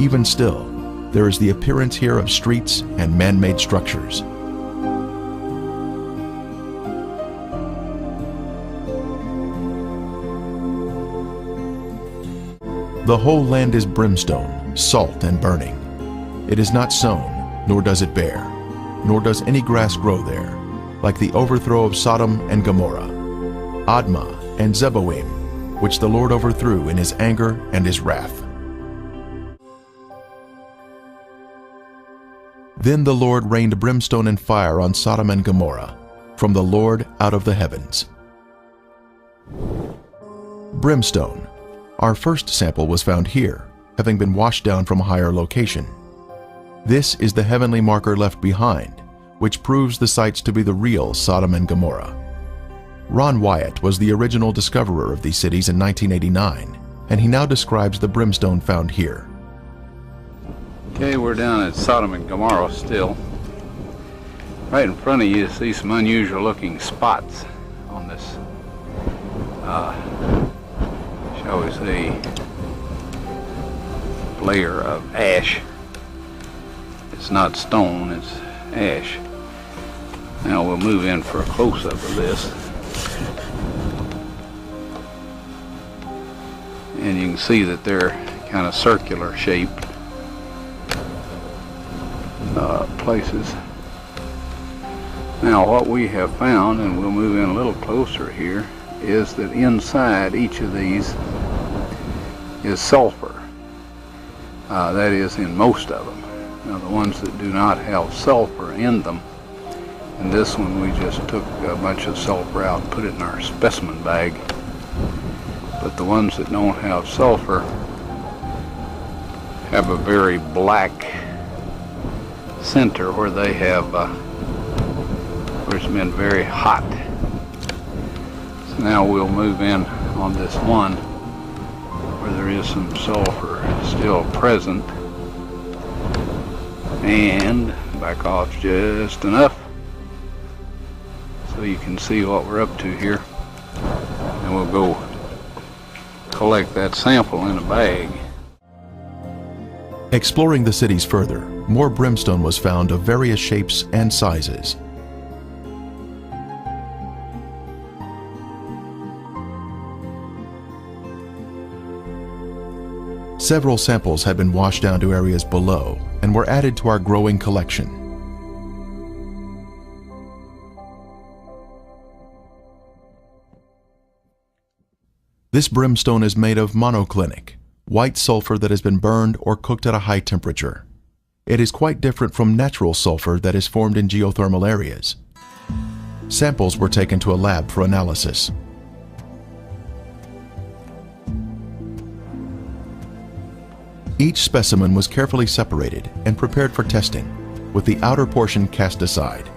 Even still, there is the appearance here of streets and man-made structures. The whole land is brimstone, salt and burning. It is not sown, nor does it bear, nor does any grass grow there, like the overthrow of Sodom and Gomorrah, Admah and Zeboim, which the Lord overthrew in his anger and his wrath. Then the Lord rained brimstone and fire on Sodom and Gomorrah, from the Lord out of the heavens. Brimstone. Our first sample was found here, having been washed down from a higher location. This is the heavenly marker left behind, which proves the sites to be the real Sodom and Gomorrah. Ron Wyatt was the original discoverer of these cities in 1989, and he now describes the brimstone found here. Okay, we're down at Sodom and Gomorrah still. Right in front of you see some unusual looking spots on this, shall we say, layer of ash. It's not stone, it's ash. Now we'll move in for a close-up of this. And you can see that they're kind of circular shaped places. Now what we have found, and we'll move in a little closer here, is that inside each of these is sulfur. That is in most of them. Now the ones that do not have sulfur in them, and this one we just took a bunch of sulfur out and put it in our specimen bag. But the ones that don't have sulfur have a very black center where they have, where it's been very hot. So now we'll move in on this one where there is some sulfur still present, and back off just enough so you can see what we're up to here, and we'll go collect that sample in a bag. Exploring the cities further, more brimstone was found of various shapes and sizes. Several samples had been washed down to areas below and were added to our growing collection. This brimstone is made of monoclinic, white sulfur that has been burned or cooked at a high temperature. It is quite different from natural sulfur that is formed in geothermal areas. Samples were taken to a lab for analysis. Each specimen was carefully separated and prepared for testing, with the outer portion cast aside.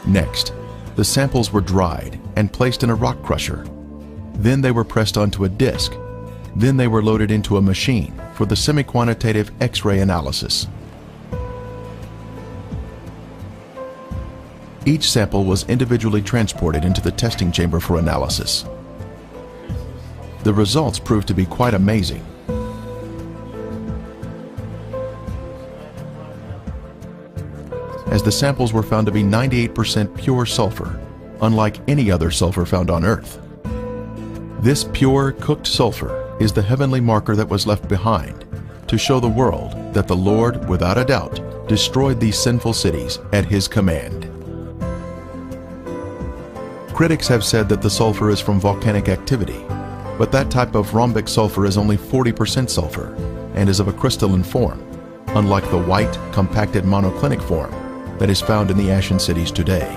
Next, the samples were dried and placed in a rock crusher. Then they were pressed onto a disc. Then they were loaded into a machine for the semi-quantitative X-ray analysis. Each sample was individually transported into the testing chamber for analysis. The results proved to be quite amazing. As the samples were found to be 98% pure sulfur, unlike any other sulfur found on Earth. This pure, cooked sulfur is the heavenly marker that was left behind to show the world that the Lord, without a doubt, destroyed these sinful cities at His command. Critics have said that the sulfur is from volcanic activity, but that type of rhombic sulfur is only 40% sulfur and is of a crystalline form, unlike the white, compacted monoclinic form that is found in the Ashen cities today.